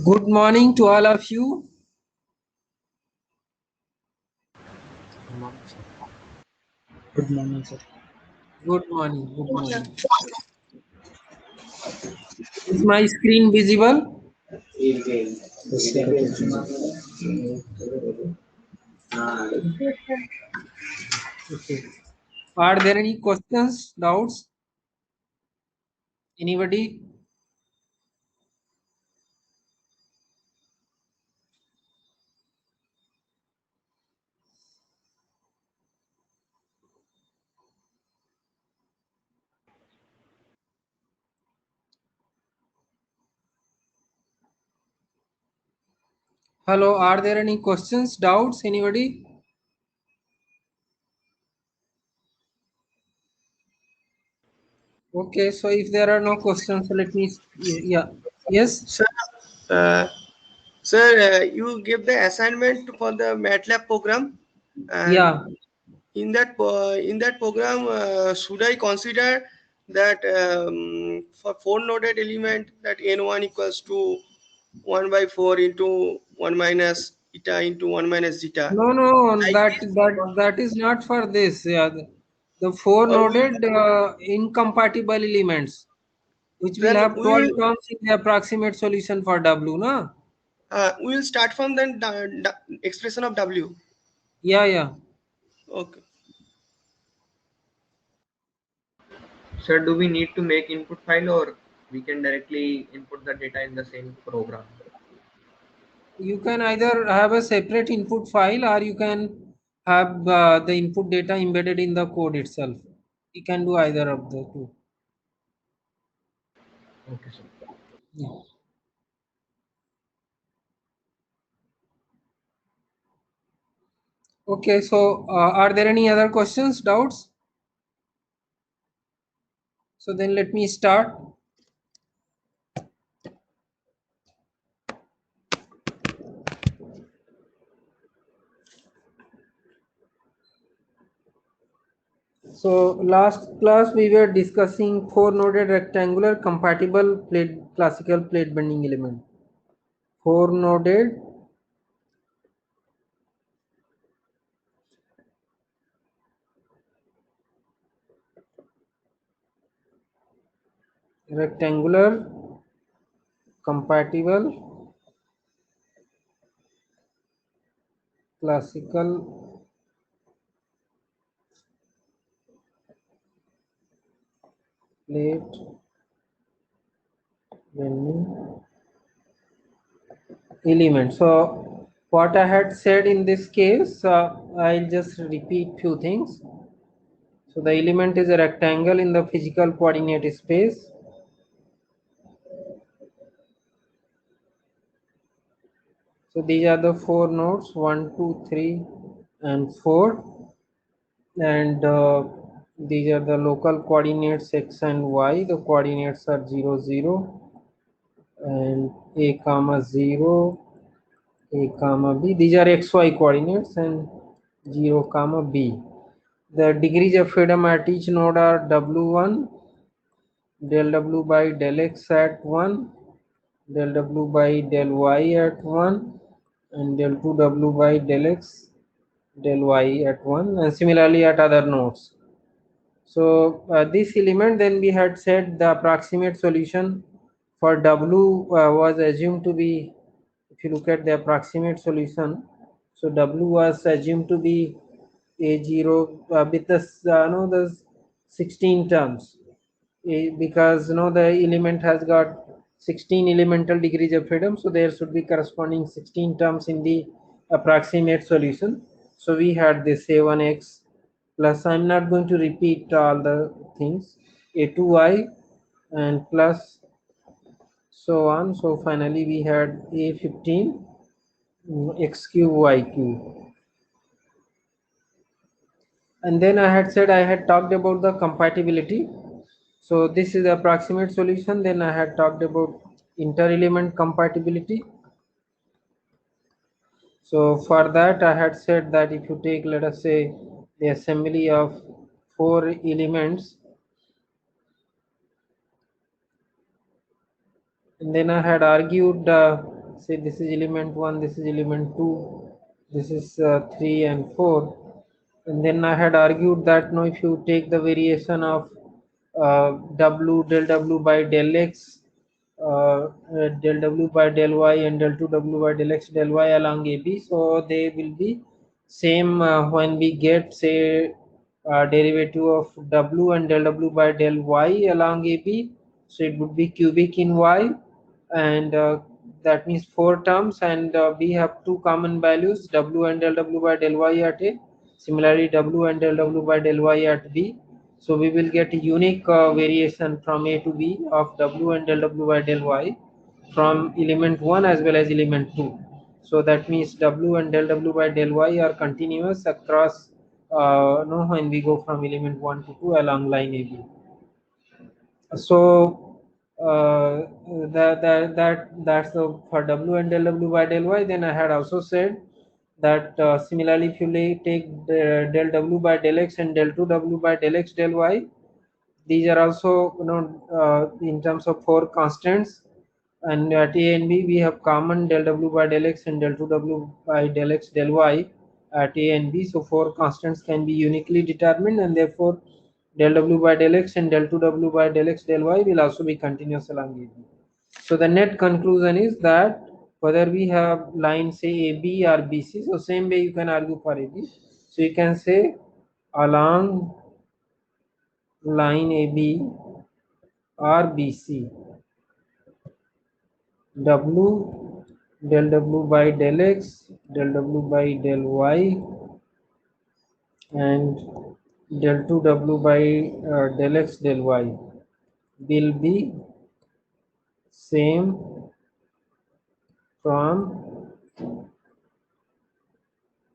Good morning to all of you. Good morning, sir. Good morning. Good morning. Is my screen visible? Yes, sir. Okay. Are there any questions, doubts? Anybody? Hello. Are there any questions, doubts? Anybody? Okay. So if there are no questions, let me. Yeah. Yes. Sir, uh, sir, you give the assignment for the MATLAB program, Yeah. and in that program, should I consider that for four-noded element that n1 equals to 1 by 4 into 1 minus eta into 1 minus zeta, No. No. like That this, that is not for this. Yeah. The four or we noded incompatible elements, which will then have we 12 will terms in the approximate solution for W, no? we will start from the expression of W. Yeah, yeah. Okay. Sir, do we need to make input file or we can directly input the data in the same program? You can either have a separate input file or you can have the input data embedded in the code itself. You can do either of the two. Okay, sir. Yeah. Okay, so are there any other questions, doubts? So then let me start. So last class we were discussing four noded rectangular compatible plate classical plate bending element. Four noded rectangular compatible classical plate bending element. So what I had said in this case, I'll just repeat few things. So the element is a rectangle in the physical coordinate space. So these are the four nodes 1, 2, 3, and 4, and these are the local coordinates x and y. The coordinates are 0, 0, and a comma 0, a comma b. These are xy coordinates, and 0 comma b. The degrees of freedom at each node are w1, del w by del x at 1, del w by del y at 1, and del 2w by del x del y at 1, and similarly at other nodes. So this element, then we had said the approximate solution for W was assumed to be, if you look at the approximate solution, so W was assumed to be A0 with this, no, the 16 terms, because the element has got 16 elemental degrees of freedom, so there should be corresponding 16 terms in the approximate solution. So we had this a1x plus, I'm not going to repeat all the things, a2y and plus so on. So finally we had a15 x cube y cube. And then I had said I had talked about the compatibility. So this is the approximate solution. Then I had talked about inter-element compatibility. So for that I had said that if you take, let us say, the assembly of four elements, and then I had argued say this is element 1, this is element 2, this is 3 and 4. And then I had argued that no, if you take the variation of w del w by del x, del w by del y, and del 2w by del x del y along AB, so they will be same when we get say derivative of w and del w by del y along AB, so it would be cubic in y, and that means 4 terms, and we have two common values, w and del w by del y at A, similarly w and del w by del y at B. So we will get a unique variation from A to B of w and del w by del y from element 1 as well as element 2. So that means w and del w by del y are continuous across no, when we go from element 1 to 2 along line AB. So that's the for w and del w by del y. Then I had also said that similarly if you take del w by del x and del 2w by del x del y, these are also in terms of four constants, and at A and B we have common del w by del x and del 2w by del x del y at A and B. So four constants can be uniquely determined, and therefore del w by del x and del 2w by del x del y will also be continuous along AB. So the net conclusion is that whether we have line say AB or BC, so same way you can argue for AB. So you can say along line AB or BC, W del W by del X, del W by del Y, and del 2W by del X del Y will be same from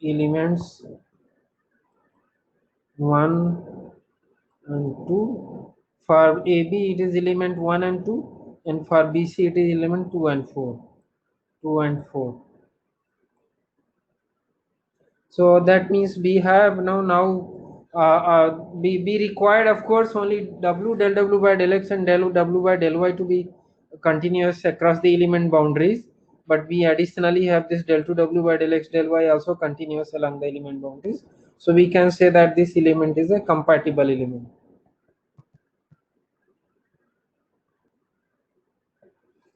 elements 1 and 2. For AB it is element 1 and 2, and for BC it is element 2 and 4. 2 and 4. So that means we have be required, of course, only w del w by del x and del w by del y to be continuous across the element boundaries, but we additionally have this del 2w by del x del y also continuous along the element boundaries. So we can say that this element is a compatible element.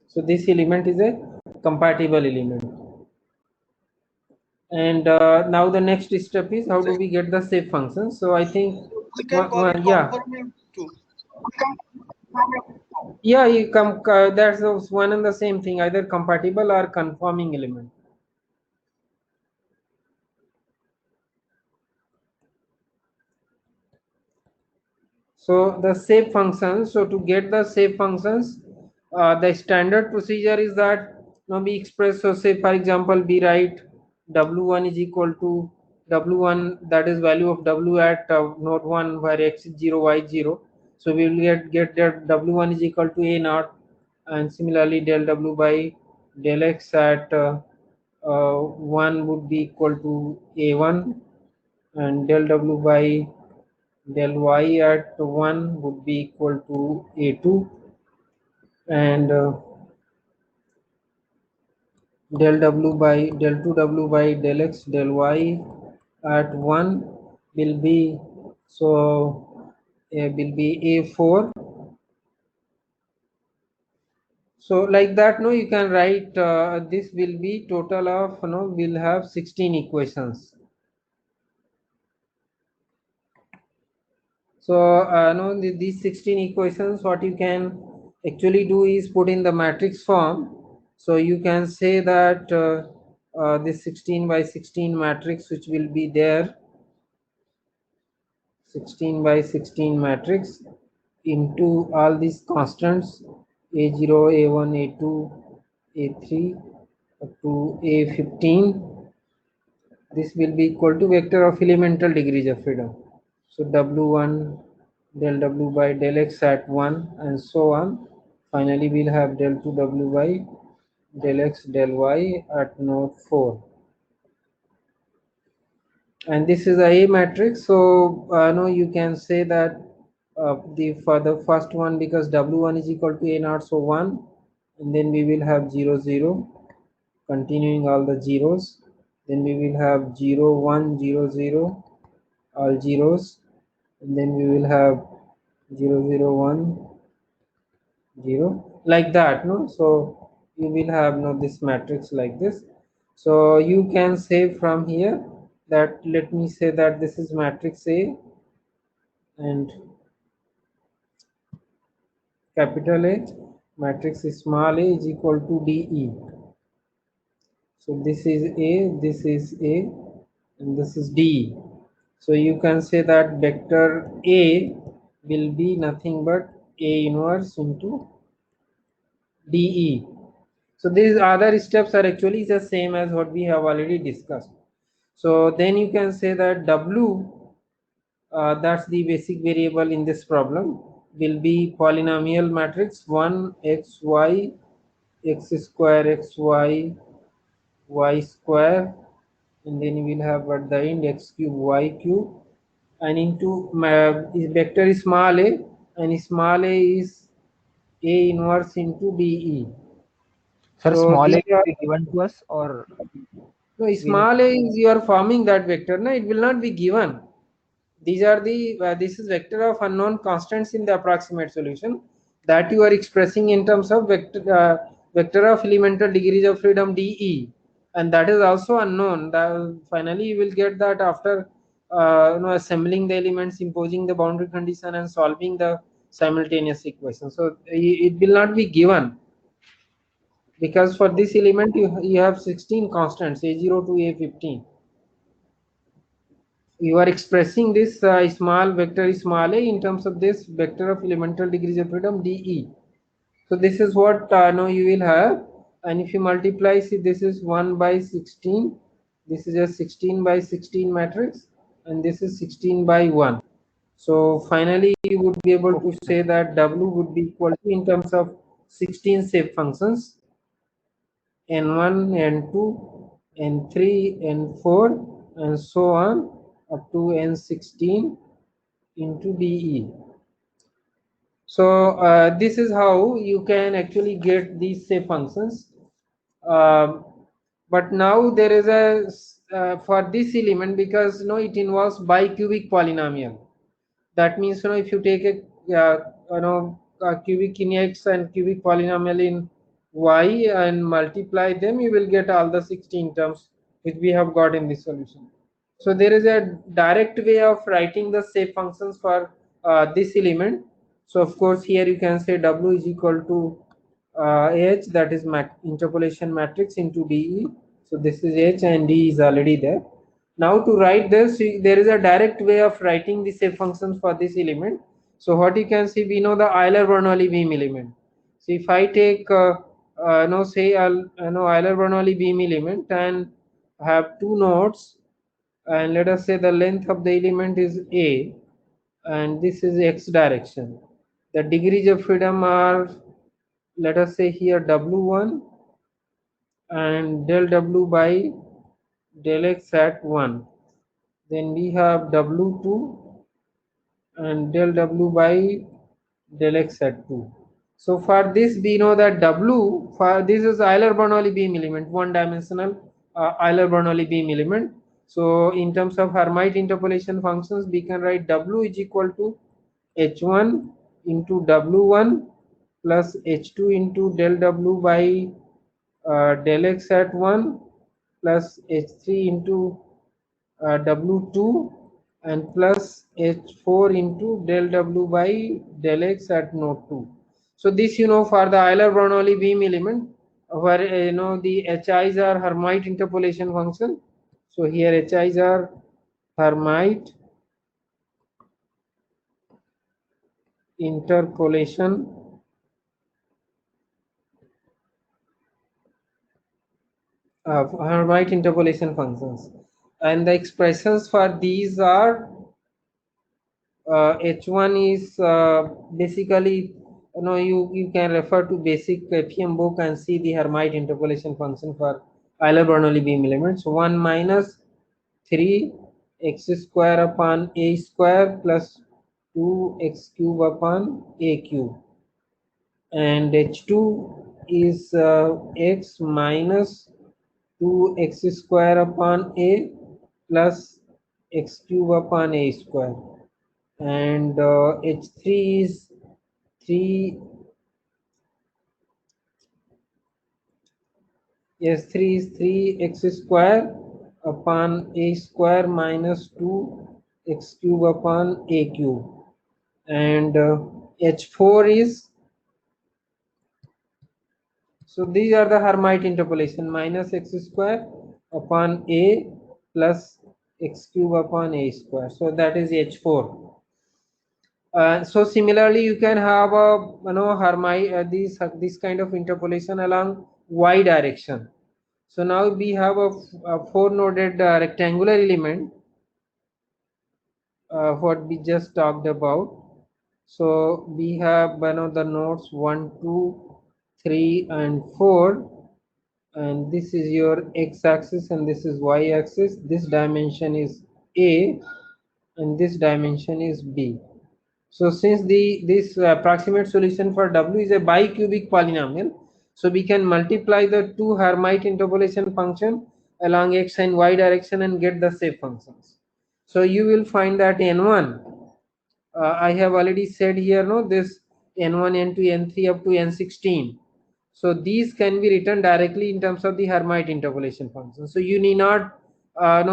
So this element is a compatible element. And now the next step is how do we get the shape function. So I think We can call it yeah, conforming too. yeah, you come that's one and the same thing, either compatible or conforming element. So the shape functions, so to get the shape functions, the standard procedure is that now we express, so say for example we write w1 is equal to w1, that is value of w at node 1 where x is 0 y 0. So we will get that w1 is equal to a naught, and similarly del w by del x at 1 would be equal to a1, and del w by del y at 1 would be equal to a2, and del w by del 2w by del x del y at 1 will be, so will be a4. So like that, no, you can write this will be total of, we'll have 16 equations. So no, these 16 equations, what you can actually do is put in the matrix form. So you can say that this 16 by 16 matrix, which will be there, 16 by 16 matrix into all these constants a0, a1, a2, a3 up to a15. This will be equal to vector of elemental degrees of freedom. So w1 del w by del x at 1 and so on. Finally, we'll have del 2w by del x del y at node 4. And this is a matrix. So no, you can say that for the first one, because w1 is equal to a naught, so 1, and then we will have 0 0, continuing all the zeros. Then we will have 0 1 0 0, all zeros, and then we will have 0 0 1 0, like that, no? So you will have no this matrix like this. So you can say from here that, let me say that this is matrix A, and capital A, matrix small a is equal to DE. So this is A, this is A, and this is D. So you can say that vector A will be nothing but A inverse into DE. So these other steps are actually the same as what we have already discussed. So then you can say that W, that's the basic variable in this problem, will be polynomial matrix 1 x y x square x y y square, and then we will have at the end x cube y cube, and into is vector small a, and small a is A inverse into DE. Sir, So small a these will are, be given to us, or no, will small a is you are forming that vector, no, it will not be given. These are the this is vector of unknown constants in the approximate solution that you are expressing in terms of vector of elemental degrees of freedom DE, and that is also unknown. Finally you will get that after assembling the elements, imposing the boundary condition, and solving the simultaneous equation. So it will not be given, because for this element you have 16 constants, a0 to a15. You are expressing this small vector small a in terms of this vector of elemental degrees of freedom DE. So this is what now you will have, and if you multiply, see, this is 1 by 16, this is a 16 by 16 matrix, and this is 16 by 1. So finally you would be able to okay. say that W would be equal to, in terms of 16 shape functions, n1, n2, n3, n4, and so on up to n16 into DE. So this is how you can actually get these shape functions. Um, but now there is a for this element, because it involves bicubic polynomial. That means if you take a cubic in x and cubic polynomial in y and multiply them, you will get all the 16 terms which we have got in this solution. So there is a direct way of writing the shape functions for this element. So of course here you can say W is equal to H, that is interpolation matrix into DE. So this is H and D is already there. Now to write this, there is a direct way of writing the shape functions for this element. So what you can see, we know the Euler-Bernoulli beam element. So if I take say Euler-Bernoulli beam element and have two nodes, and let us say the length of the element is A, and this is x direction. The degrees of freedom are, let us say here, W1 and del W by del x at 1. Then we have W2 and del W by del x at 2. So for this we know that W, for this is Euler-Bernoulli beam element, one dimensional Euler-Bernoulli beam element. So in terms of Hermite interpolation functions, we can write W is equal to H1 into W1 plus H2 into del W by del x at 1 plus H3 into W2 and plus H4 into del W by del x at node 2. So this for the Euler-Bernoulli beam element, where the HIs are Hermite interpolation function. So here HIs are Hermite interpolation Hermite interpolation functions, and the expressions for these are H1 is basically, you can refer to basic FEM book and see the Hermite interpolation function for Euler-Bernoulli beam elements. 1 minus 3 x square upon a square plus 2 x cube upon a cube, and H2 is x minus 2x square upon a plus x cube upon a square, and h3 is 3. Yes, 3 is 3x square upon a square minus 2x cube upon a cube, and h4 is, so these are the Hermite interpolation, minus x square upon a plus x cube upon a square, so that is h4. So similarly you can have a Hermite this kind of interpolation along y direction. So now we have a four noded rectangular element, what we just talked about. So we have the nodes 1, 2, 3 and 4, and this is your x-axis and this is y-axis. This dimension is a and this dimension is b. So since this approximate solution for W is a bicubic polynomial, so we can multiply the two Hermite interpolation function along x and y direction and get the shape functions. So you will find that n1, I have already said here, no, this n1, n2, n3 up to n16. So these can be written directly in terms of the Hermite interpolation function. So you need not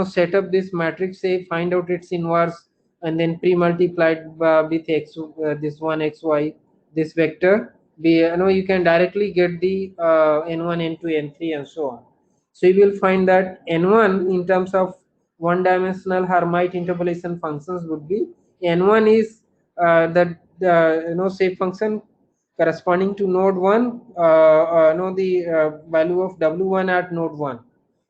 set up this matrix, say find out its inverse and then pre-multiplied with x, this one xy, this vector. You can directly get the n1, n2, n3 and so on. So you will find that n1 in terms of one-dimensional Hermite interpolation functions would be n1 is the shape function corresponding to node 1, the value of w1 at node 1.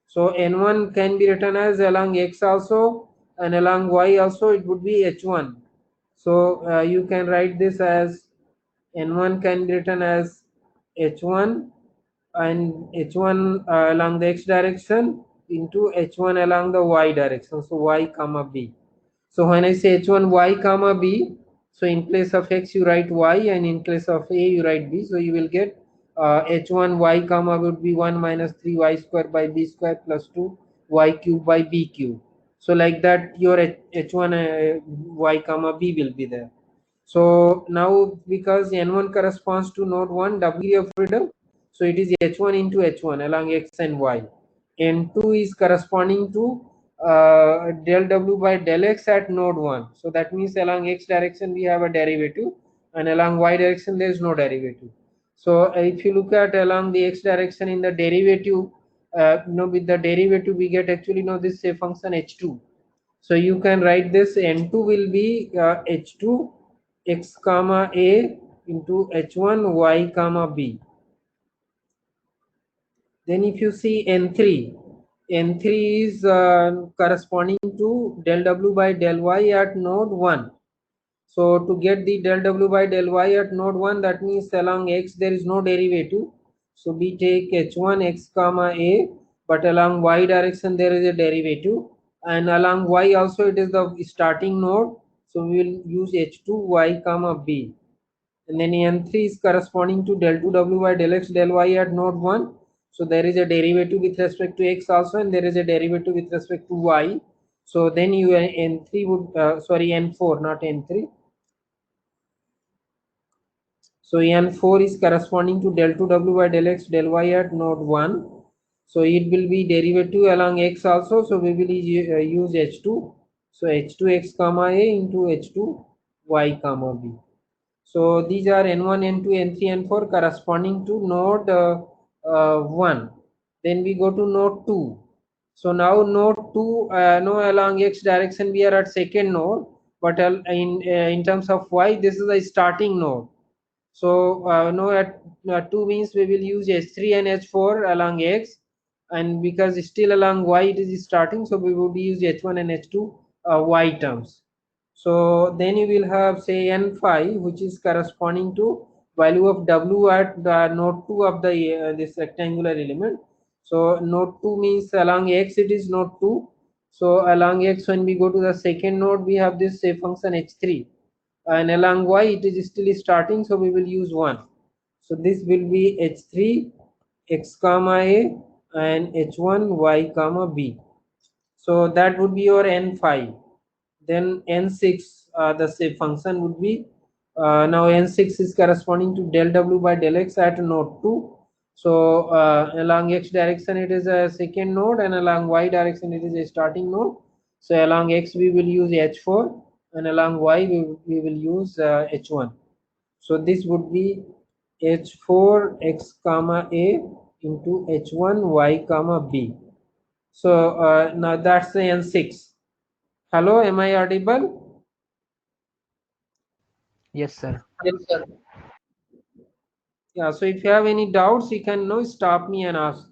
So n1 can be written as along x also and along y also, it would be h1. So you can write this as n1 can be written as h1 and h1 along the x direction into h1 along the y direction, so y comma b. So when I say h1 y comma b, so in place of x you write y and in place of a you write b, so you will get h1 y comma would be 1 minus 3y square by b square plus 2 y cube by b cube. So like that your h1 y comma b will be there. So now because n1 corresponds to node 1 w of freedom, so it is h1 into h1 along x and y. N2 is corresponding to del w by del x at node 1. So that means along x direction we have a derivative and along y direction there is no derivative. So if you look at along the x direction in the derivative, with the derivative we get actually this say function h2. So you can write this n2 will be h2 x comma a into h1 y comma b. Then if you see n3, n3 is corresponding to del w by del y at node 1. So to get the del w by del y at node 1, that means along x there is no derivative. So we take h1 x comma a, but along y direction there is a derivative, and along y also it is the starting node. So we will use h2 y comma b. And then n3 is corresponding to del 2 w by del x del y at node 1. So there is a derivative with respect to x also, and there is a derivative with respect to y. So then you n3 would n4, not n3. So n4 is corresponding to del 2 w by del x del y at node 1. So it will be derivative along x also. So we will use h2. So h2 x comma a into h2 y comma b. So these are n1, n2, n3, n4 corresponding to node 1. Then we go to node 2. So now node 2, no, along x direction we are at second node, but in terms of y, this is a starting node. So no, at 2 means we will use h3 and h4 along x, and because still along y it is starting, so we would use h1 and h2 y terms. So then you will have say n5, which is corresponding to value of w at the node 2 of the this rectangular element. So node 2 means along x it is node 2. So along x, when we go to the second node, we have this say function h3, and along y it is still starting, so we will use 1. So this will be h3 x comma a and h1 y comma b. So that would be your n5. Then n6, the same function would be, now n6 is corresponding to del w by del x at node 2. So along x direction it is a second node, and along y direction it is a starting node. So along x we will use h4, and along y we will use h1. So this would be h4 x comma a into h1 y comma b. So now that's the n6. Hello, am I audible? Yes, sir. Yes, sir. Yeah, so if you have any doubts, you can now stop me and ask.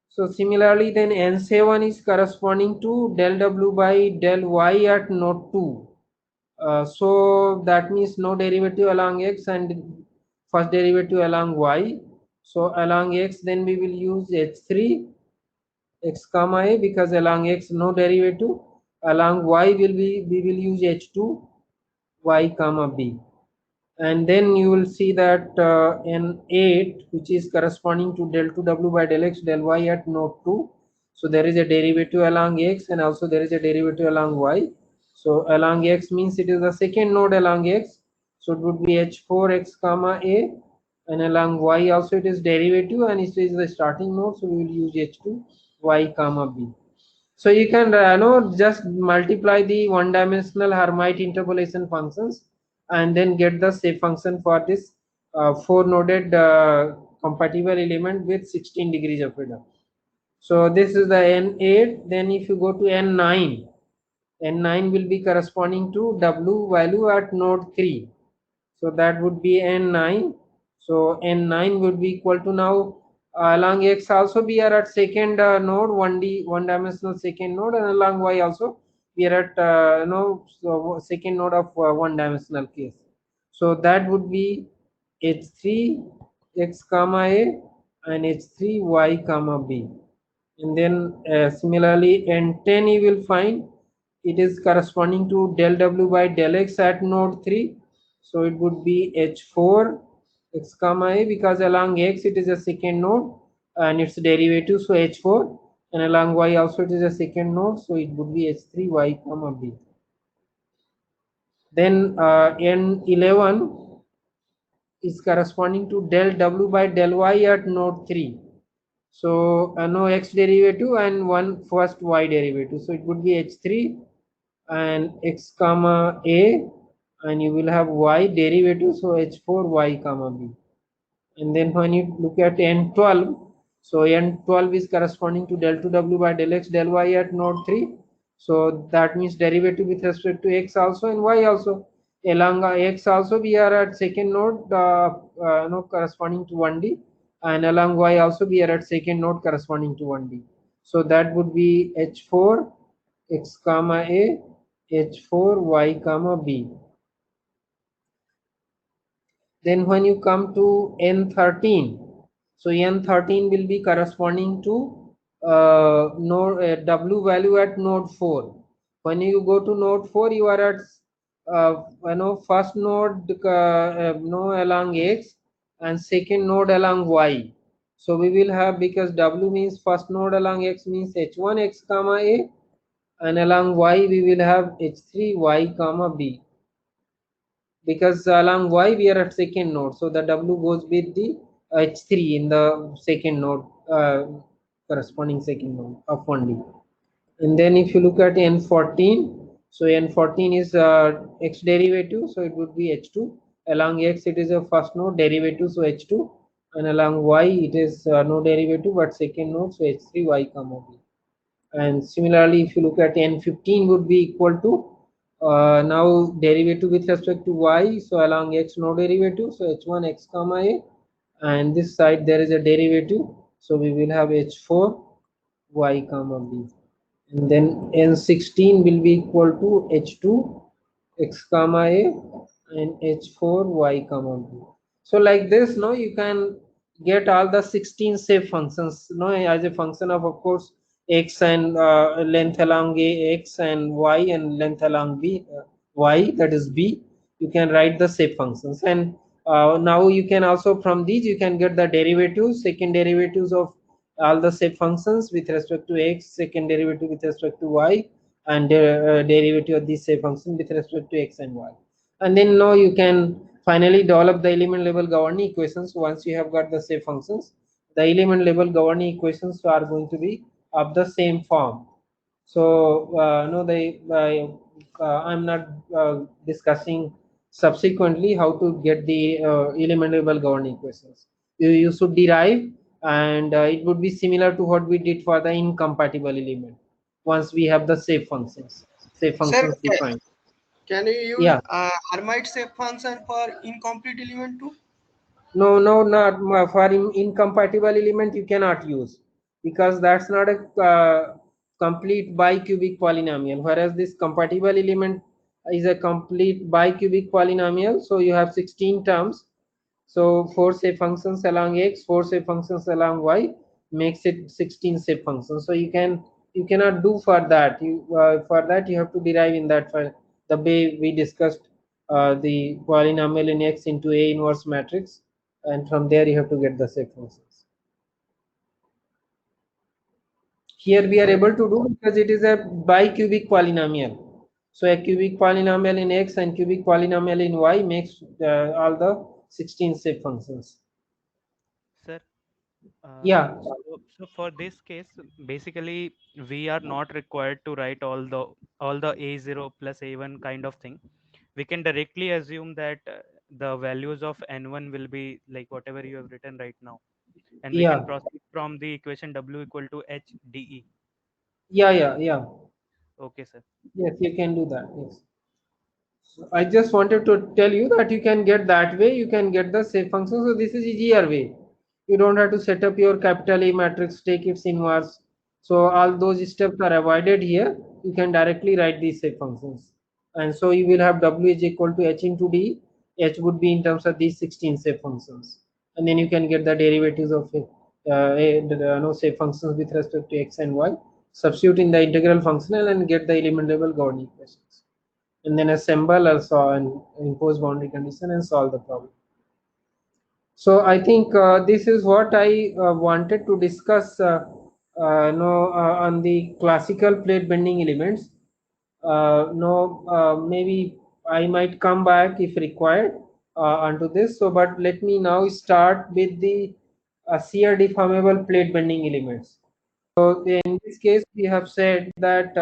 So similarly, then N7 is corresponding to del W by del Y at node 2. So that means no derivative along X and first derivative along Y. So along X, then we will use H3 X comma A, because along X no derivative. Along Y we will use H2 Y comma B. And then you will see that n8, which is corresponding to del 2 w by del x del y at node 2. So there is a derivative along x, and also there is a derivative along y. So along x means it is the second node along x, so it would be h4 x comma a, and along y also it is derivative, and it is the starting node, so we will use h2 y comma b. So you can just multiply the one-dimensional Hermite interpolation functions and then get the shape function for this four-noded compatible element with 16 degrees of freedom. So this is the N8. Then if you go to N9, N9 will be corresponding to W value at node 3. So that would be n9. So n9 would be equal to, now along x also we are at second node, 1D one dimensional second node, and along y also we are at so second node of one dimensional case. So that would be h3 x comma a and h3 y comma b. And then similarly n10 you will find it is corresponding to del w by del x at node 3. So it would be h4 x comma a, because along x it is a second node and its derivative, so h4, and along y also it is a second node, so it would be h3 y comma b. Then n11 is corresponding to del w by del y at node 3. So no x derivative and one first y derivative. So it would be h3 and x comma a, and you will have y derivative, so h4 y comma b. And then when you look at n12, so n12 is corresponding to del 2 w by del x del y at node 3. So that means derivative with respect to x also and y also. Along x also we are at second node corresponding to 1D, and along y also we are at second node corresponding to 1D. So that would be h4 x comma a, h4 y comma b. Then when you come to n13, so n13 will be corresponding to node w value at node 4. When you go to node 4, you are at first node along x and second node along y. So we will have, because w means first node along x means h1 x comma a, and along y we will have h3 y comma b, because along y we are at second node, so the w goes with the h3 in the second node, corresponding second node of 1D. And then if you look at n14, so n14 is x derivative, so it would be h2. Along x it is a first node derivative, so h2, and along y it is no derivative but second node, so h3 y comma b. And similarly if you look at n15 would be equal to now derivative with respect to y, so along x no derivative, so h1 x comma a, and this side there is a derivative, so we will have h4 y comma b. And then n16 will be equal to h2 x comma a and h4 y comma b. So like this, no, you can get all the 16 shape functions, no, as a function of course x and length along a x and y and length along b y, that is b. You can write the shape functions, and Now you can also, from these you can get the derivatives, second derivatives of all the shape functions with respect to x, second derivative with respect to y, and derivative of this shape function with respect to x and y. And then now you can finally develop the element level governing equations. Once you have got the shape functions, the element level governing equations are going to be of the same form. So no, I'm not discussing subsequently how to get the element level governing equations. You should derive, and it would be similar to what we did for the incompatible element. Once we have the shape Sir, functions defined. can you use Yeah. Hermite shape function for incomplete element too? No, no, not for incompatible element you cannot use, because that's not a complete bicubic polynomial. Whereas this compatible element is a complete bicubic polynomial, so you have 16 terms. So four shape functions along x, four shape functions along y makes it 16 shape functions. So you cannot do for that. For that you have to derive in that file the way we discussed the polynomial in x into A inverse matrix, and from there you have to get the shape functions. Here we are able to do because it is a bicubic polynomial. So a cubic polynomial in x and cubic polynomial in y makes all the 16 shape functions. Sir, Yeah, so for this case, basically we are not required to write all the a0 plus a1 kind of thing. We can directly assume that the values of n1 will be like whatever you have written right now, and we can yeah, proceed from the equation w equal to h de. yeah. Okay, sir. Yes, you can do that. Yes. I just wanted to tell you that you can get that way, you can get the shape function. So this is easier way. You don't have to set up your capital A matrix, take its inverse. So all those steps are avoided here. You can directly write these shape functions. And so you will have W is equal to H into D. H would be in terms of these 16 shape functions. And then you can get the derivatives of no shape functions with respect to X and Y. Substitute in the integral functional and get the element level governing equations, and then assemble also and impose boundary condition and solve the problem. So I think this is what I wanted to discuss no, on the classical plate bending elements. No, maybe I might come back if required onto this. So, but let me now start with the shear deformable plate bending elements. So in this case, we have said that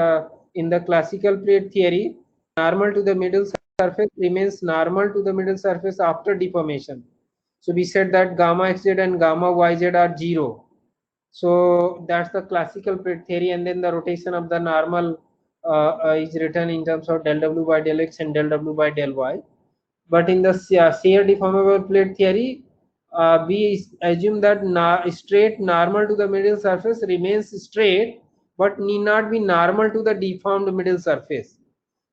in the classical plate theory, normal to the middle surface remains normal to the middle surface after deformation. So we said that gamma xz and gamma yz are zero. So that's the classical plate theory, and then the rotation of the normal is written in terms of del w by del x and del w by del y. But in the shear deformable plate theory, we assume that straight normal to the middle surface remains straight, but need not be normal to the deformed middle surface.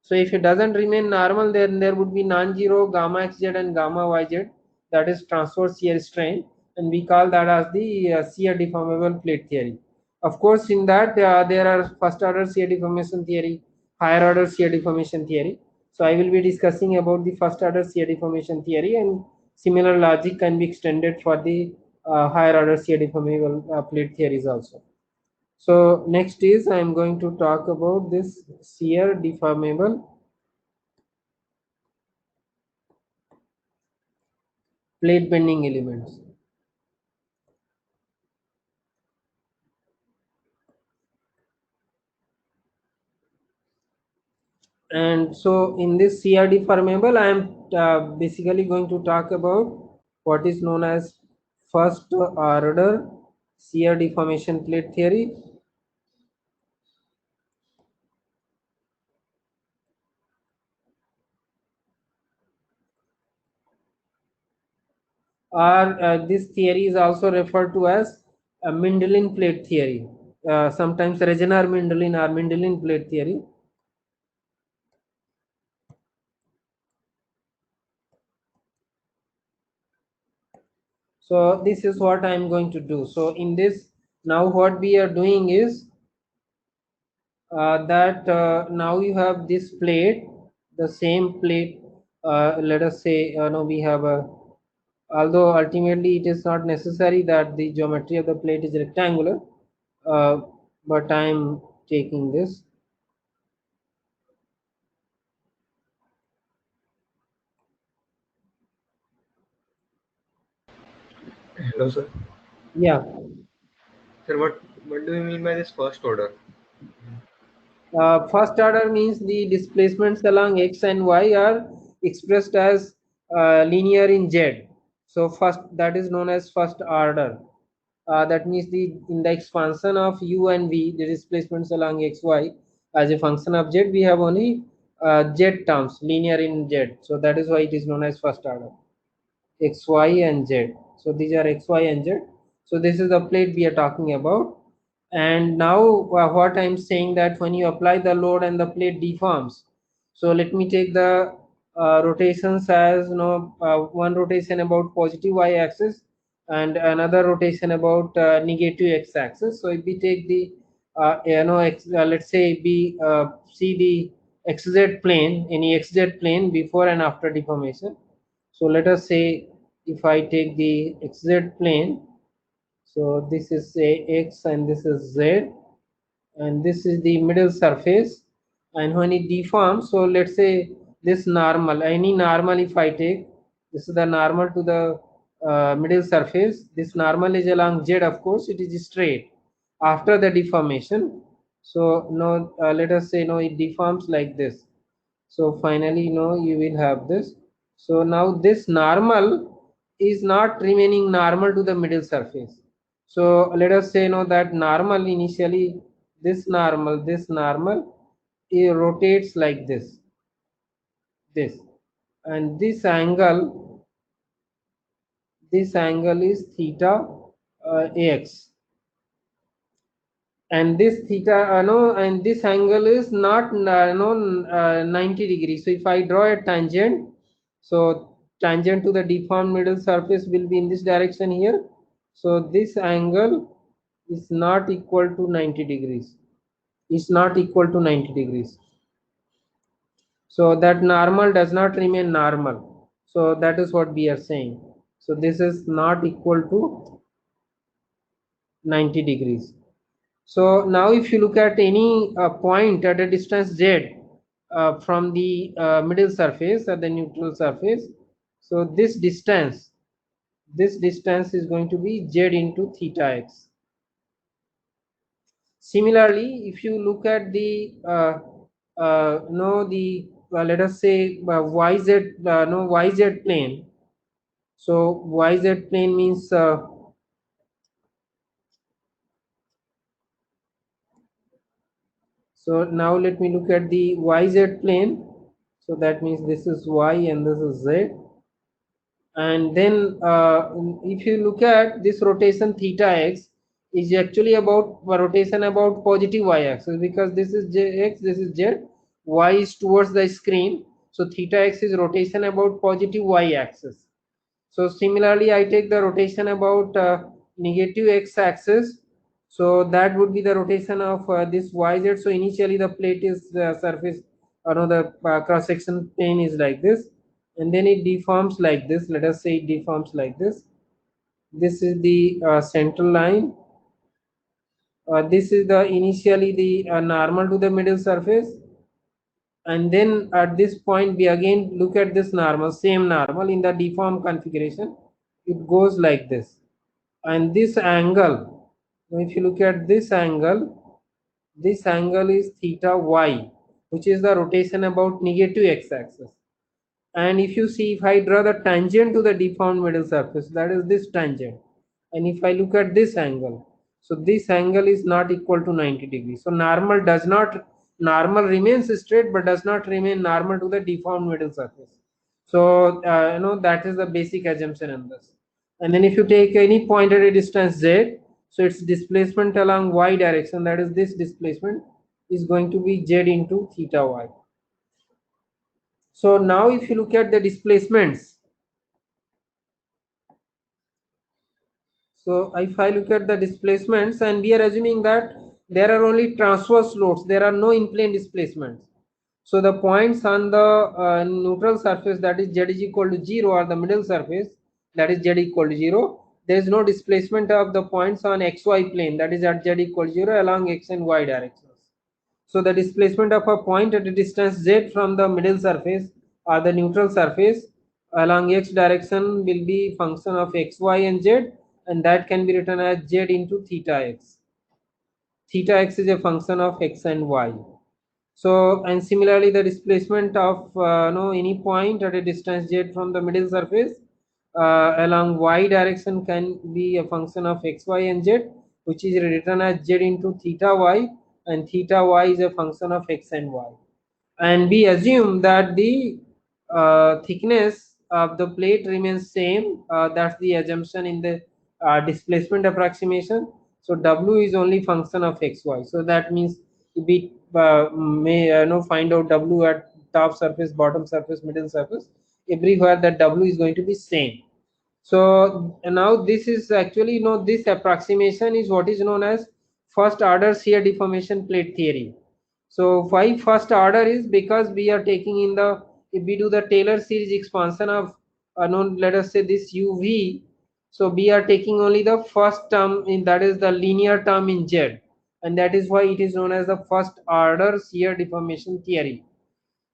So if it doesn't remain normal, then there would be non-zero gamma xz and gamma yz, that is transverse shear strain, and we call that as the shear deformable plate theory. Of course, in that there are first order shear deformation theory, higher order shear deformation theory. So I will be discussing about the first order shear deformation theory, and similar logic can be extended for the higher order shear deformable plate theories also. So next is I am going to talk about this shear deformable plate bending elements. And so in this shear deformable, I am basically going to talk about what is known as first order shear deformation plate theory. Or this theory is also referred to as Mendelian plate theory. Sometimes Regener Mendelian or Mendelian plate theory. So this is what I am going to do. So in this, now what we are doing is that now you have this plate, the same plate. Let us say, no, we have a although ultimately it is not necessary that the geometry of the plate is rectangular, uh, but I am taking this. Hello, sir. Yeah. Sir, what do you mean by this first order? First order means the displacements along x and y are expressed as linear in z. So first, that is known as first order. That means the in the expansion of u and v, the displacements along x y as a function of z, we have only z terms, linear in z. So that is why it is known as first order. X, Y, and Z. So these are X, Y, and Z. So this is the plate we are talking about. And now what I'm saying that when you apply the load and the plate deforms. So let me take the rotations as one rotation about positive Y axis and another rotation about negative X axis. So if we take the let's say we see the XZ plane, any XZ plane before and after deformation. So let us say if I take the xz plane, so this is a x and this is z, and this is the middle surface, and when it deforms, so let's say this normal, any normal if I take, this is the normal to the middle surface, this normal is along z, of course it is straight after the deformation. So now let us say it deforms like this. So finally you will have this. So now this normal is not remaining normal to the middle surface. So let us say that normal initially, this normal it rotates like this, and this angle is theta ax, and this theta no and this angle is not 90 degrees. So if I draw a tangent, so tangent to the deformed middle surface will be in this direction here. So this angle is not equal to 90 degrees, is not equal to 90 degrees. So that normal does not remain normal. So that is what we are saying. So this is not equal to 90 degrees. So now if you look at any point at a distance z from the middle surface or the neutral surface, so this distance is going to be z into theta x. Similarly, if you look at the no the let us say yz plane. So yz plane means so now let me look at the yz plane. So that means this is y and this is z. And then if you look at this rotation theta x is actually about rotation about positive y axis, because this is x, this is z, y is towards the screen. So theta x is rotation about positive y axis. So similarly, I take the rotation about negative x axis. So that would be the rotation of this yz. So initially the plate is surface, the cross section plane is like this, and then it deforms like this. Let us say it deforms like this. This is the central line. This is the initially the normal to the middle surface, and then at this point we again look at this normal, same normal in the deformed configuration. It goes like this, and this angle, if you look at this angle is theta y, which is the rotation about negative x axis. And if you see, if I draw the tangent to the deformed middle surface, that is this tangent, and if I look at this angle, so this angle is not equal to 90 degrees. So normal remains straight but does not remain normal to the deformed middle surface. So that is the basic assumption in this. And then if you take any point at a distance z, so its displacement along y direction, that is this displacement, is going to be z into theta y. So now if you look at the displacements, so if I look at the displacements, and we are assuming that there are only transverse loads, there are no in-plane displacements. So the points on the neutral surface, that is z is equal to 0, or the middle surface, that is z equal to 0. There is no displacement of the points on xy plane, that is at z equal to 0 along x and y directions. So the displacement of a point at a distance z from the middle surface or the neutral surface along x direction will be function of x, y and z, and that can be written as z into theta x. Theta x is a function of x and y. So, and similarly the displacement of no any point at a distance z from the middle surface along y direction can be a function of x, y and z, which is written as z into theta y, and theta y is a function of x and y. And we assume that the thickness of the plate remains same. That's the assumption in the displacement approximation. So w is only function of xy. So that means we may find out w at top surface, bottom surface, middle surface, everywhere that w is going to be same. So now this is actually, this approximation is what is known as first order shear deformation plate theory. So why first order is because we are taking in the, if we do the Taylor series expansion of let us say this uv, so we are taking only the first term in, that is the linear term in z, and that is why it is known as the first order shear deformation theory.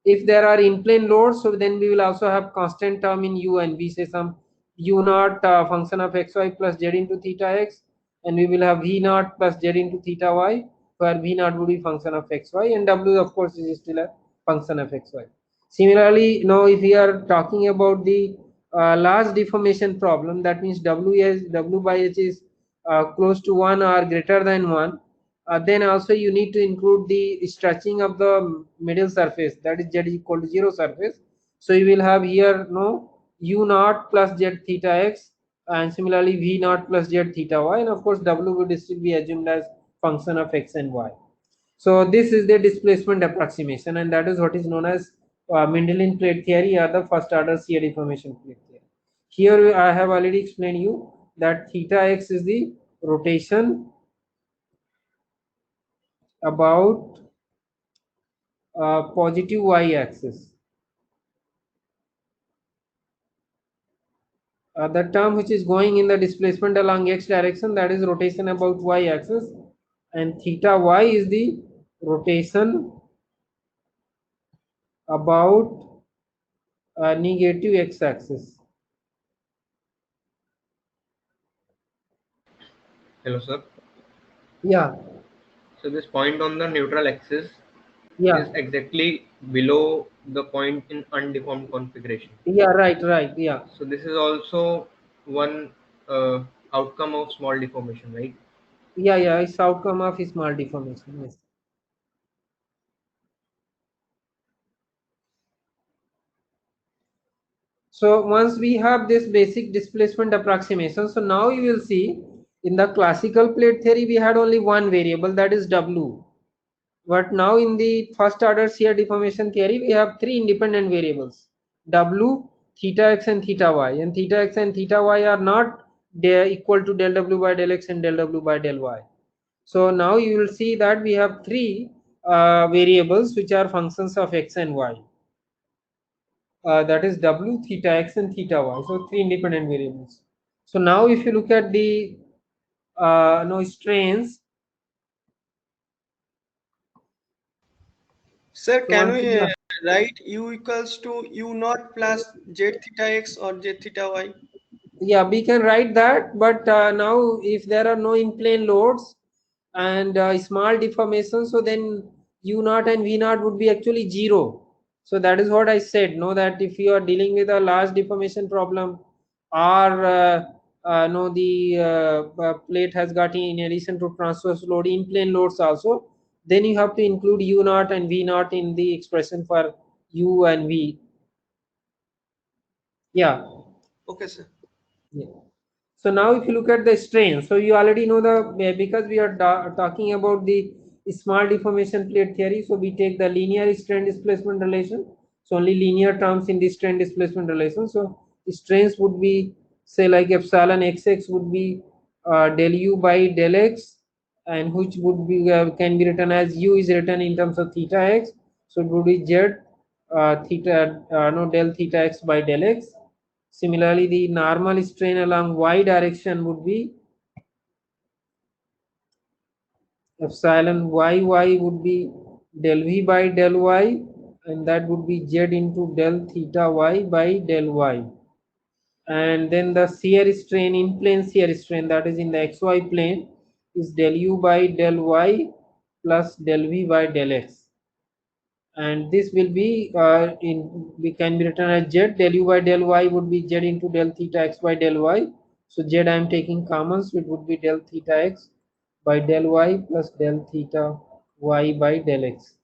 If there are in-plane loads, so then we will also have constant term in u, and we say some u naught function of xy plus z into theta x, and we will have v naught plus z into theta y, where v naught would be function of xy, and w of course is still a function of xy. Similarly, now if we are talking about the large deformation problem, that means w by h is close to 1 or greater than 1, then also you need to include the stretching of the middle surface, that is z equal to 0 surface. So you will have here u naught plus z theta x, and similarly v naught plus z theta y, and of course w would still be assumed as function of x and y. So this is the displacement approximation, and that is what is known as Mendelian plate theory or the first order shear deformation plate theory. Here I have already explained you that theta x is the rotation about positive y-axis. The term which is going in the displacement along x direction, that is rotation about y-axis, and theta y is the rotation about negative x-axis. Hello, sir. Yeah, So this point on the neutral axis is yeah, exactly below the point in undeformed configuration. yeah, right, yeah, So this is also one outcome of small deformation, right? yeah, it's outcome of small deformation. Yes. So once we have this basic displacement approximation, so now you will see in the classical plate theory we had only one variable, that is w. But now in the first order shear deformation theory, we have three independent variables: w, theta x, and theta y. And theta x and theta y are not equal to del w by del x and del w by del y. So now you will see that we have three variables which are functions of x and y. That is w, theta x, and theta y. So three independent variables. So now if you look at the strains, Sir, so can once we again, write u equals to u naught plus z theta x or z theta y? yeah, we can write that, but now if there are no in-plane loads and small deformations, so then u naught and v naught would be actually zero. So that is what I said, no, that if you are dealing with a large deformation problem, or no, the plate has got, in addition to transverse load, in-plane loads also, then you have to include u naught and v naught in the expression for u and v. Yeah. Okay, sir. Yeah. So now if you look at the strain, so you already know the, because we are talking about the small deformation plate theory, so we take the linear strain displacement relation. So only linear terms in the strain displacement relation. So strains would be, say, like epsilon xx would be del u by del x, and which would be can be written as u is written in terms of theta x. So it would be z theta no del theta x by del x. Similarly, the normal strain along y direction would be epsilon y would be del v by del y, and that would be z into del theta y by del y. And then the shear strain, in plane shear strain, that is in the xy plane, is del u by del y plus del v by del x. And this will be in we can be written as z del u by del y would be z into del theta x by del y. So z I am taking common, so it would be del theta x by del y plus del theta y by del x.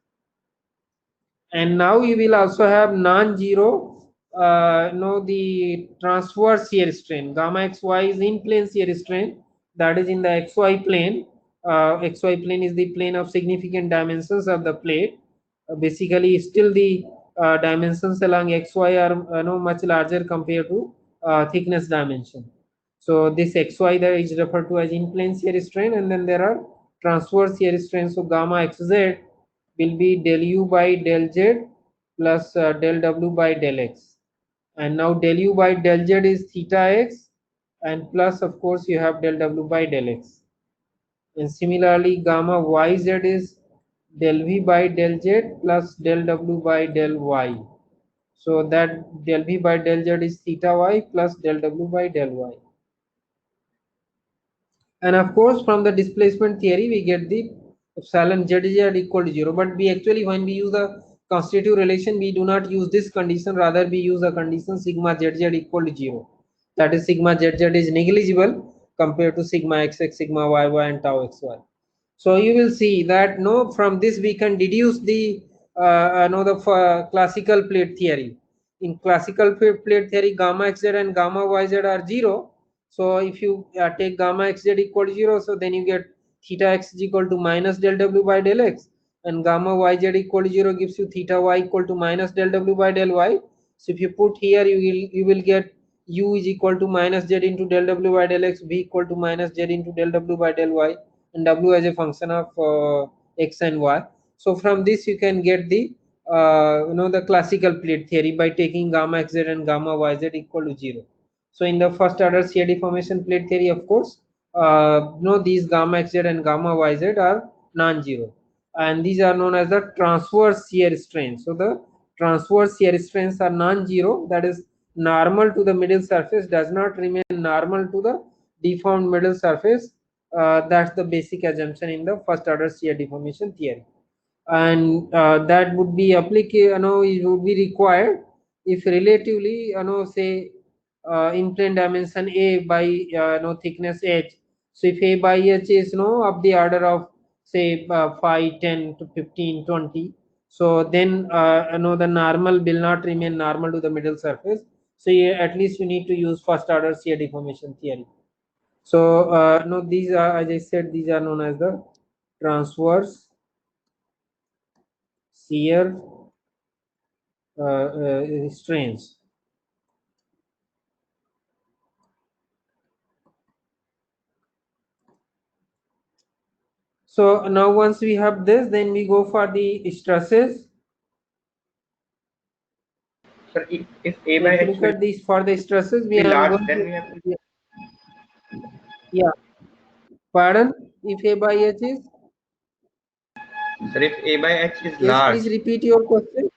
And now you will also have non-zero the transverse shear strain. Gamma xy is in plane shear strain, that is in the xy plane. Xy plane is the plane of significant dimensions of the plate. Basically still the dimensions along xy are much larger compared to thickness dimension. So this xy that is referred to as in plane shear strain, and then there are transverse shear strain. So gamma xz will be del u by del z plus del w by del x. And now del u by del z is theta x, and plus of course you have del w by del x. And similarly gamma yz is del v by del z plus del w by del y. So that del v by del z is theta y plus del w by del y. And of course from the displacement theory we get the epsilon zz equal to 0. But we actually, when we use the constitutive relation, we do not use this condition, rather we use a condition sigma zz equal to 0. That is sigma zz is negligible compared to sigma xx, sigma yy and tau xy. So you will see that no, from this we can deduce the classical plate theory. In classical plate theory, gamma xz and gamma yz are 0. So if you take gamma xz equal to 0, so then you get theta x is equal to minus del w by del x, and gamma yz equal to 0 gives you theta y equal to minus del w by del y. So if you put here, you will get u is equal to minus z into del w by del x, v equal to minus z into del w by del y, and w as a function of x and y. So from this you can get the the classical plate theory by taking gamma xz and gamma yz equal to 0. So in the first order shear deformation plate theory, of course, these gamma xz and gamma yz are non-zero, and these are known as the transverse shear strains. So the transverse shear strains are non-zero, that is normal to the middle surface does not remain normal to the deformed middle surface. That's the basic assumption in the first order shear deformation theory. And that would be applicable, it would be required if relatively say in plane dimension a by thickness h. So if a by h is of the order of say 5, 10 to 15, 20, so then the normal will not remain normal to the middle surface. So at least you need to use first order shear deformation theory. So no, these are, as I said, these are known as the transverse shear strains. So now once we have this, then we go for the stresses. Sir, if A So by if you H look will at these for the stresses, we be are large, going then to, we have to. yeah. Pardon? If A by H is, Sir, if A by H is yes, large, please repeat your question.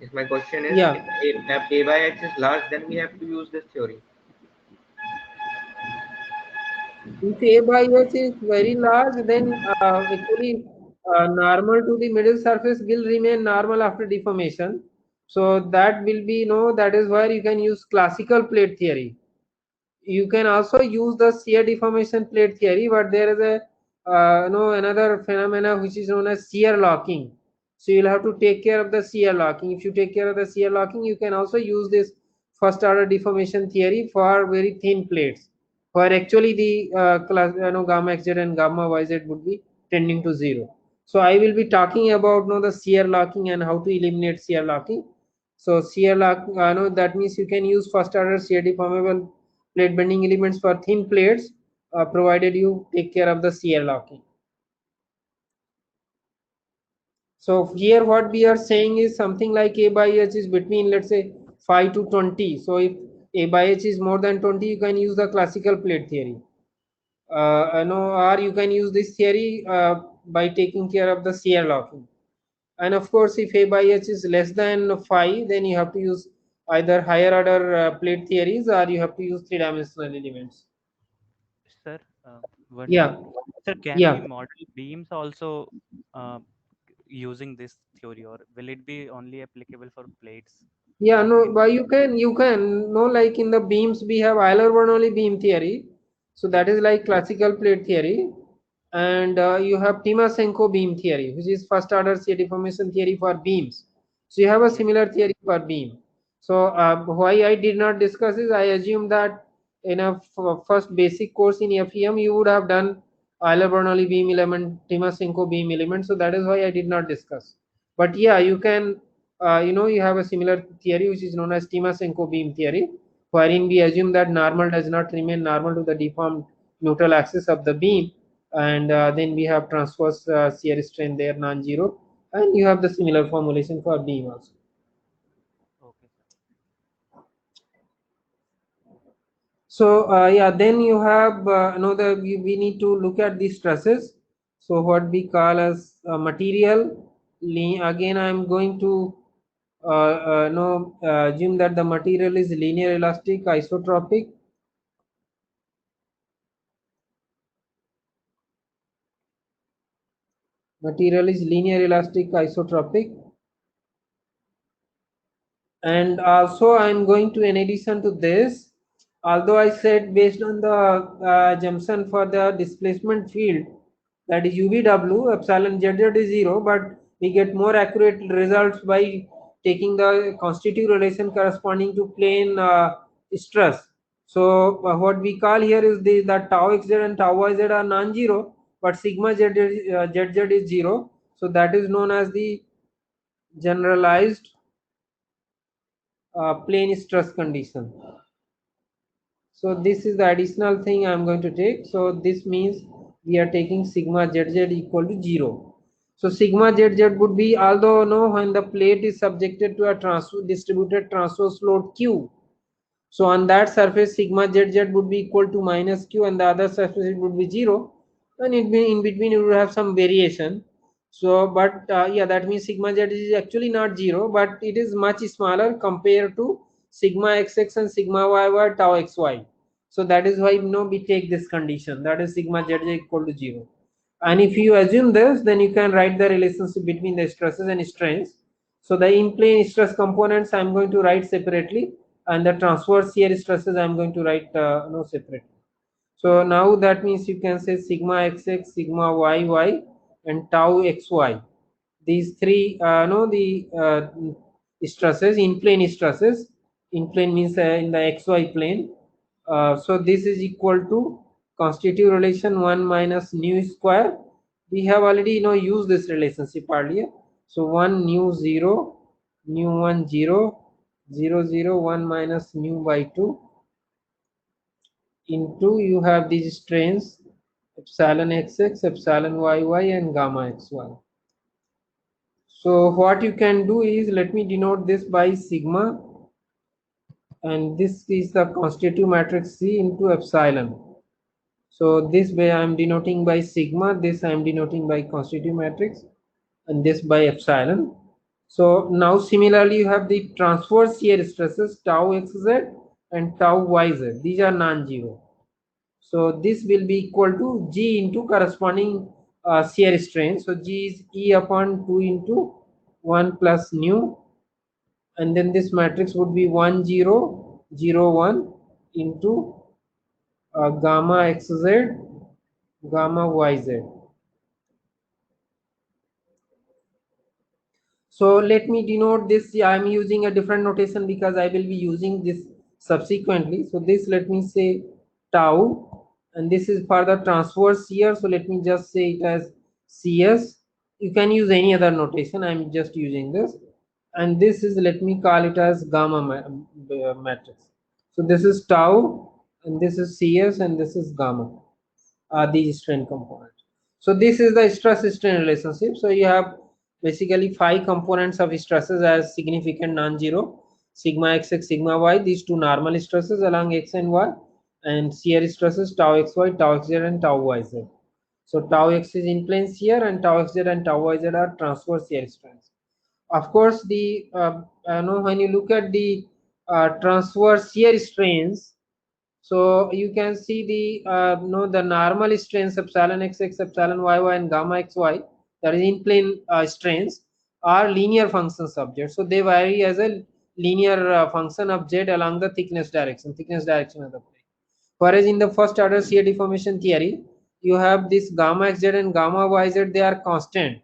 if my question is, Yeah. if A by H is large, then we have to use this theory. If A by H is very large, then actually normal to the middle surface will remain normal after deformation. So that will be, that is where you can use classical plate theory. You can also use the shear deformation plate theory, but there is a another phenomena which is known as shear locking. So you'll have to take care of the shear locking. If you take care of the shear locking, you can also use this first order deformation theory for very thin plates, where actually the gamma xz and gamma yz would be tending to 0. So I will be talking about the shear locking and how to eliminate shear locking. So shear lock, that means you can use first order shear deformable plate bending elements for thin plates, provided you take care of the shear locking. So here what we are saying is something like A by H is between, let's say, 5 to 20. So if A by H is more than 20, you can use the classical plate theory. Or you can use this theory by taking care of the shear locking. And of course, if A by H is less than 5, then you have to use either higher order plate theories, or you have to use three-dimensional elements. Sir, one Yeah, doubt. Sir, can we yeah. model beams also uh, using this theory, or will it be only applicable for plates? Yeah, Can we? no, but you can no, like in the beams we have Euler-Bernoulli beam theory, so that is like classical plate theory, and you have Timasenko beam theory, which is first order shear deformation theory for beams. So you have a Yes. similar theory for beam. So why I did not discuss is I assume that in a first basic course in FEM you would have done Euler-Bernoulli beam element, Timasenko beam element. So that is why I did not discuss. But yeah, you can you have a similar theory which is known as Timasenko beam theory, wherein we assume that normal does not remain normal to the deformed neutral axis of the beam, and then we have transverse shear strain there non-zero, and you have the similar formulation for beam also. Okay, sir. So yeah, then you have we need to look at the stresses. So what we call as material. Again, I am going to assume that the material is linear elastic isotropic. Material is linear elastic isotropic. And also I'm going to, in addition to this, although I said based on the assumption for the displacement field, that is UVW, epsilon ZZ is 0, but we get more accurate results by taking the constitutive relation corresponding to plane stress. So what we call here is that tau xz and tau yz are non-zero, but sigma zz is 0. So that is known as the generalized plane stress condition. So this is the additional thing I'm going to take. So this means we are taking sigma zz equal to 0. So sigma zz would be, although no, when the plate is subjected to a distributed transverse load Q, so on that surface sigma zz would be equal to minus q, and the other surface it would be 0, and in between you would have some variation. So but yeah, that means sigma z is actually not 0, but it is much smaller compared to sigma xx and sigma yy tau xy. So that is why we take this condition, that is sigma z equal to 0. And if you assume this, then you can write the relationship between the stresses and strains. So the in-plane stress components I'm going to write separately, and the transverse shear stresses I'm going to write no separately. So now that means you can say sigma xx, sigma yy, and tau xy. These three, no, the stresses, in plane stresses. In plane means in the xy plane. So this is equal to constitutive relation 1 minus nu square. We have already used this relationship earlier. So 1 nu 0, nu 1 0, 0 0 1 minus nu by 2 into, you have these strains epsilon xx, epsilon yy, and gamma xy. So what you can do is, let me denote this by sigma, and this is the constitutive matrix C into epsilon. So this way I am denoting by sigma, this I am denoting by constitutive matrix, and this by epsilon. So now similarly you have the transverse shear stresses tau xz and tau yz. These are non-zero. So this will be equal to G into corresponding shear strain. So G is E upon 2 into 1 plus nu, and then this matrix would be 1 0 0 1 into gamma xz, gamma yz. So let me denote this. I am using a different notation because I will be using this subsequently. So this, let me say tau, and this is for the transverse shear. So let me just say it as CS. You can use any other notation. I am just using this. And this is, let me call it as gamma matrix. So this is tau, and this is CS, and this is gamma, are these strain components. So this is the stress strain relationship. So you have basically 5 components of stresses as significant non-zero. sigma xx, sigma y, these two normal stresses along x and y, and shear stresses tau xy, tau xz, and tau yz. So tau x is in plane shear, and tau xz and tau yz are transverse shear strengths. Of course, the when you look at the transverse shear strains, so you can see the the normal strains epsilon xx, epsilon yy, and gamma xy, that is in plane strains, are linear function subjects. So they vary as a linear function of z along the thickness direction of the plane. Whereas in the first order shear deformation theory, you have this gamma xz and gamma yz, they are constant.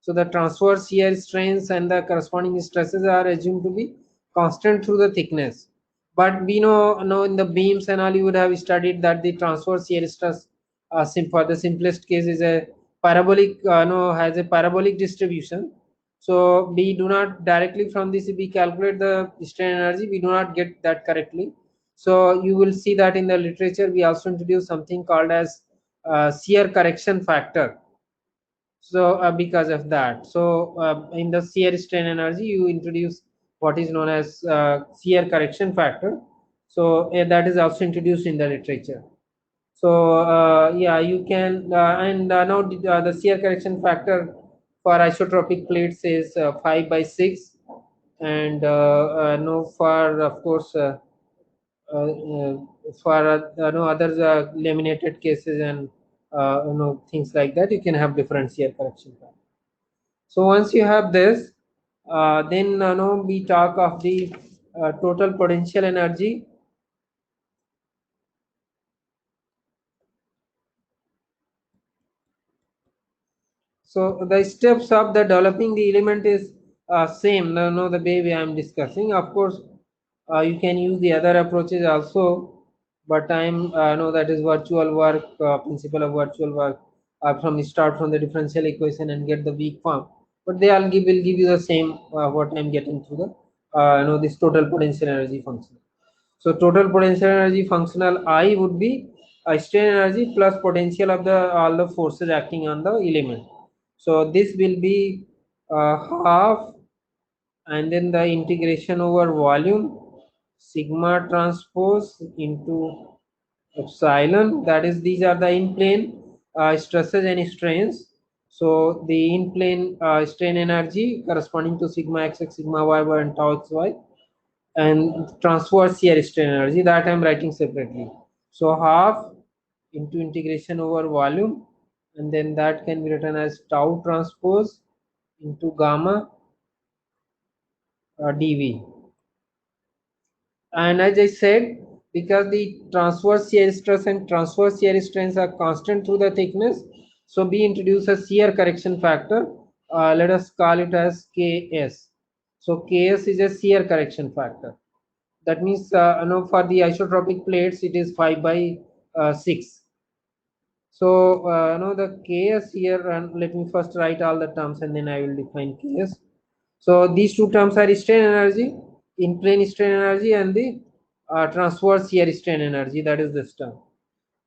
So the transverse shear strains and the corresponding stresses are assumed to be constant through the thickness. But we know in the beams and all, you would have studied that the transverse shear stress, for the simplest case, is a parabolic, no, has a parabolic distribution. So we do not directly from this, if we calculate the strain energy, we do not get that correctly. So you will see that in the literature we also introduce something called as shear correction factor. So because of that, so in the shear strain energy, you introduce what is known as shear correction factor. So that is also introduced in the literature. So yeah, you can and now the shear correction factor for isotropic plates is 5/6, and no, for of course uh, uh, for no other laminated cases and things like that, you can have different shear correction factor. So once you have this, then no, we talk of the total potential energy. So the steps of the developing the element is same. No, the way I am discussing. Of course, you can use the other approaches also, but I'm know that is virtual work, principle of virtual work. From start from the differential equation and get the weak form. But they all will give you the same what I'm getting through the this total potential energy function. So total potential energy functional I would be strain energy plus potential of the all the forces acting on the element. So this will be half, and then the integration over volume sigma transpose into epsilon. That is, these are the in plane stresses and strains. So the in plane strain energy corresponding to sigma xx, sigma yy, and tau xy, and transverse shear strain energy, that I am writing separately. So half into integration over volume, and then that can be written as tau transpose into gamma dV. And as I said, because the transverse shear stress and transverse shear strains are constant through the thickness, so we introduce a shear correction factor. Let us call it as Ks. So Ks is a shear correction factor. That means for the isotropic plates it is 5/6. So the Ks here, and let me first write all the terms and then I will define Ks. So these two terms are strain energy, in plane strain energy, and the transverse shear strain energy, that is this term.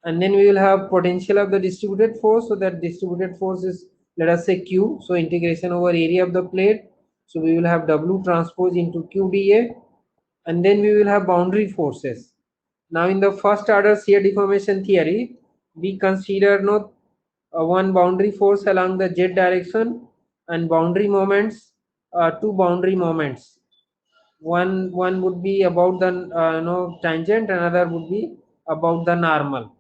And then we will have potential of the distributed force. So that distributed force is, let us say, Q. So integration over area of the plate. So we will have W transpose into QdA, and then we will have boundary forces. Now in the first order shear deformation theory, we consider one boundary force along the z direction, and boundary moments, two boundary moments. One would be about the tangent, another would be about the normal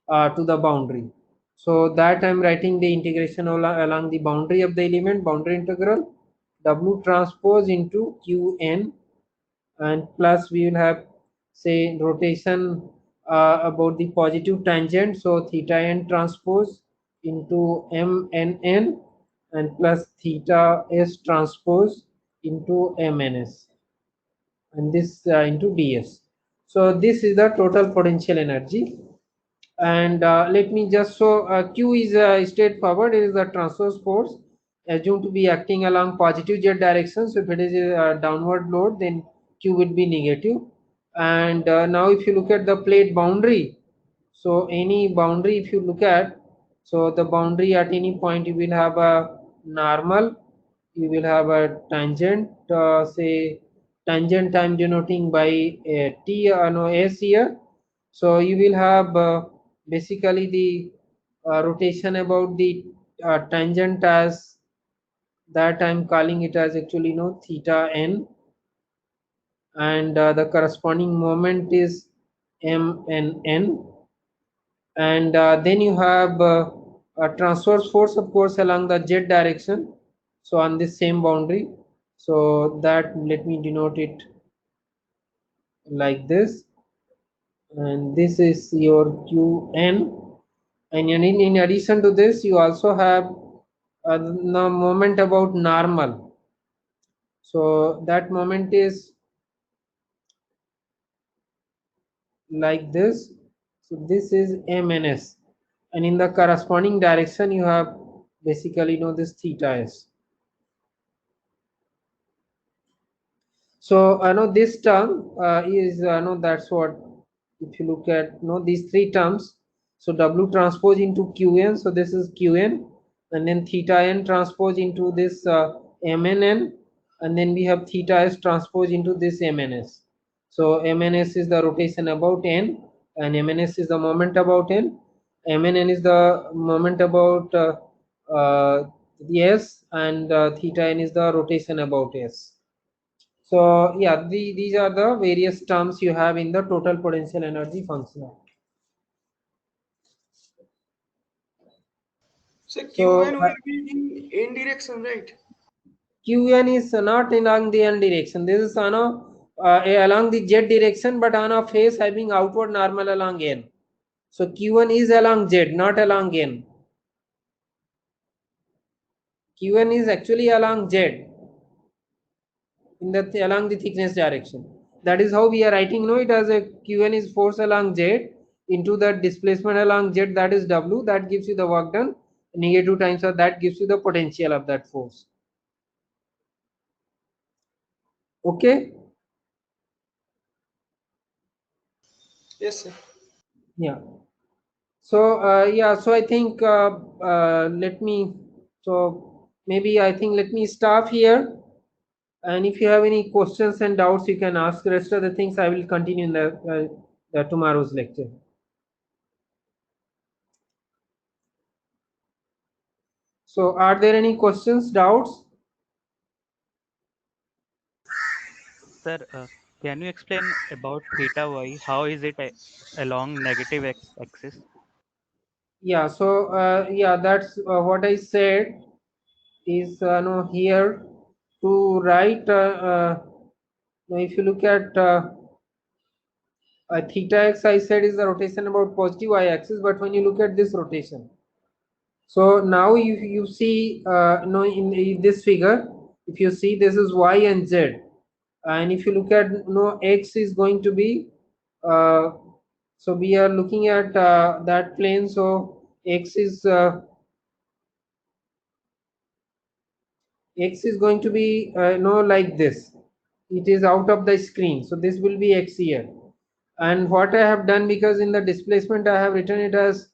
to the boundary. So that I am writing the integration along the boundary of the element, boundary integral, W transpose into Qn, and plus we will have, say, rotation about the positive tangent, so theta n transpose into mnn, and plus theta s transpose into mns, and this into ds. So this is the total potential energy. And let me just show q is straightforward. It is the transverse force assumed to be acting along positive z direction. So if it is a downward load, then q would be negative. And now if you look at the plate boundary, so any boundary if you look at, so the boundary at any point, you will have a normal, you will have a tangent, say tangent I'm denoting by T, no, S here. So you will have basically the rotation about the tangent as that I'm calling it as actually no theta n, and the corresponding moment is m and n, and then you have a transverse force of course along the z direction, so on this same boundary, so that let me denote it like this, and this is your qn, and in addition to this you also have the moment about normal, so that moment is like this, so this is mns, and in the corresponding direction you have basically this theta s. So I know this term is no, that's what, if you look at these three terms, so W transpose into Qn, so this is Qn, and then theta n transpose into this MNN, and then we have theta s transpose into this MNS. So MNS is the rotation about n, and MNS is the moment about n. MNN is the moment about the s, and theta n is the rotation about s. So yeah, these are the various terms you have in the total potential energy function. So So Qn will be in n direction, right? Qn is not along the n direction. This is along the z direction, but on a face having outward normal along n. So Qn is along z, not along n. Qn is actually along z in the along the thickness direction. That is how we are writing it as a Qn is force along z into the displacement along z, that is W, that gives you the work done, negative times of that gives you the potential of that force. Okay, Yes, sir. yeah. So yeah, so I think let me, so maybe I think let me stop here, and if you have any questions and doubts you can ask. The rest of the things I will continue in the tomorrow's lecture. So are there any questions, doubts? Sir, can you explain about theta y? How is it along negative x-axis? Yeah, so yeah, that's what I said is no, here to write now if you look at theta x, I said is the rotation about positive y axis, but when you look at this rotation, so now you see in this figure, if you see this is y and z, and if you look at x is going to be uh, so we are looking at that plane, so x is going to be like this, it is out of the screen, so this will be x here, and what I have done, because in the displacement I have written it as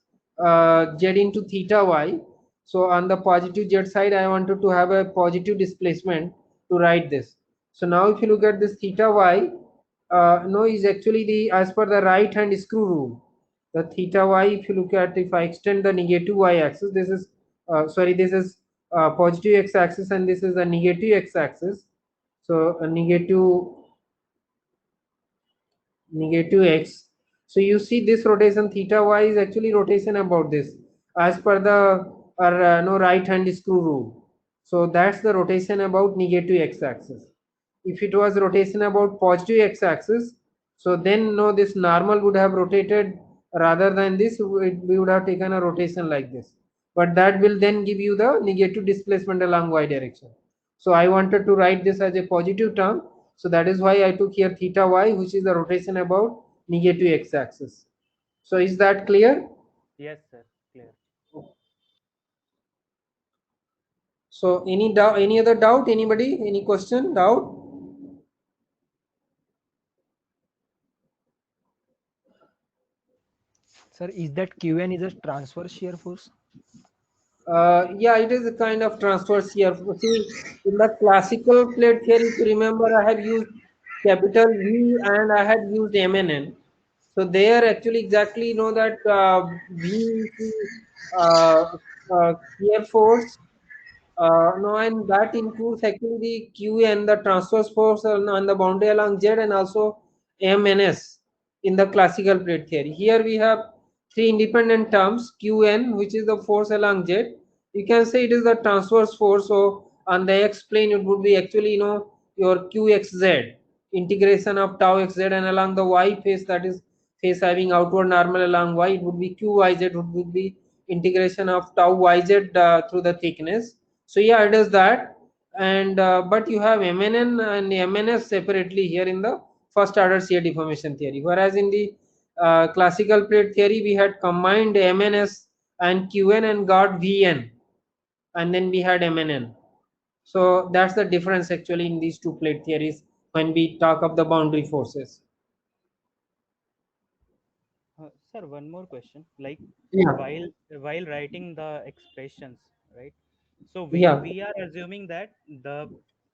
z into theta y, so on the positive z side I wanted to have a positive displacement to write this. So now if you look at this theta y, no, is actually the as per the right hand screw rule, the theta y, if you look at, if I extend the negative y axis, this is sorry, this is positive x axis and this is the negative x axis, so a negative x, so you see this rotation theta y is actually rotation about this as per the no right hand screw rule, so that's the rotation about negative x axis. If it was rotation about positive x axis, so then no, this normal would have rotated, rather than this we would have taken a rotation like this, but that will then give you the negative displacement along y direction. So I wanted to write this as a positive term, so that is why I took here theta y, which is the rotation about negative x axis. So is that clear? Yes, sir. Clear. So any doubt, any other doubt, anybody, any question, doubt? Sir, is that Qn is a transverse shear force? Yeah, it is a kind of transverse here. See, in the classical plate theory, if you remember, I have used capital V and I had used MNN. So there actually exactly know that V is the shear force. No, and that includes actually the Q and the transverse force on the boundary along Z and also MNS in the classical plate theory. Here we have three independent terms Qn, which is the force along Z. You can say it is the transverse force. So on the x plane, it would be actually your Qxz integration of tau xz, and along the y face, that is face having outward normal along y, it would be Qyz, it would be integration of tau yz through the thickness. So yeah, it is that, and but you have MNN and MNS separately here in the first order shear deformation theory. Whereas in the classical plate theory, we had combined MNS and QN and got VN, and then we had MNN. So that's the difference actually in these two plate theories when we talk of the boundary forces. Sir, one more question. Like Yeah, while writing the expressions, right? So yeah. we are assuming that the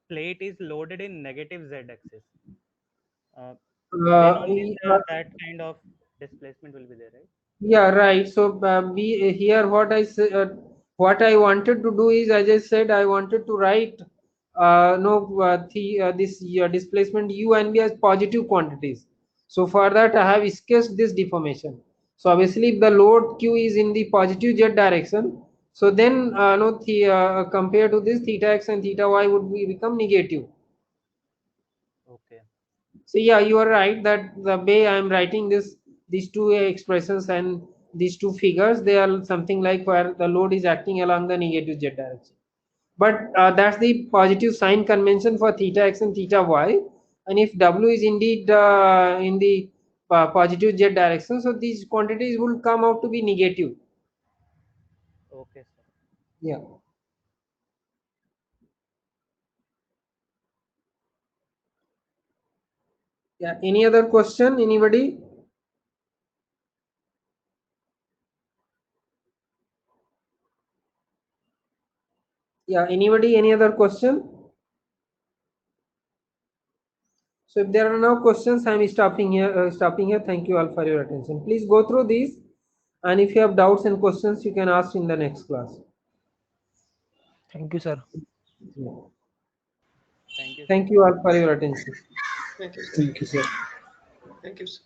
plate is loaded in negative z-axis. Uh, then only that kind of displacement will be there, right? Yeah, right. So we here what I wanted to do is, as I said, I wanted to write no the this displacement u and v as positive quantities. So for that I have sketched this deformation. So obviously if the load q is in the positive z direction, so then no compared to this theta x and theta y would be become negative. Okay. So yeah, you are right that the way I am writing these two expressions and these two figures, they are something like where the load is acting along the negative z direction. But that's the positive sign convention for theta x and theta y. And if w is indeed in the positive z direction, so these quantities will come out to be negative. Okay, sir. Yeah. Yeah. Any other question? Anybody? Yeah. Anybody? Any other question? So if there are no questions, I am stopping here. Stopping here. Thank you all for your attention. Please go through these, and if you have doubts and questions, you can ask in the next class. Thank you, sir. Yeah. Thank you, sir. Thank you all for your attention. Thank you, sir. Thank you, sir. Thank you, sir.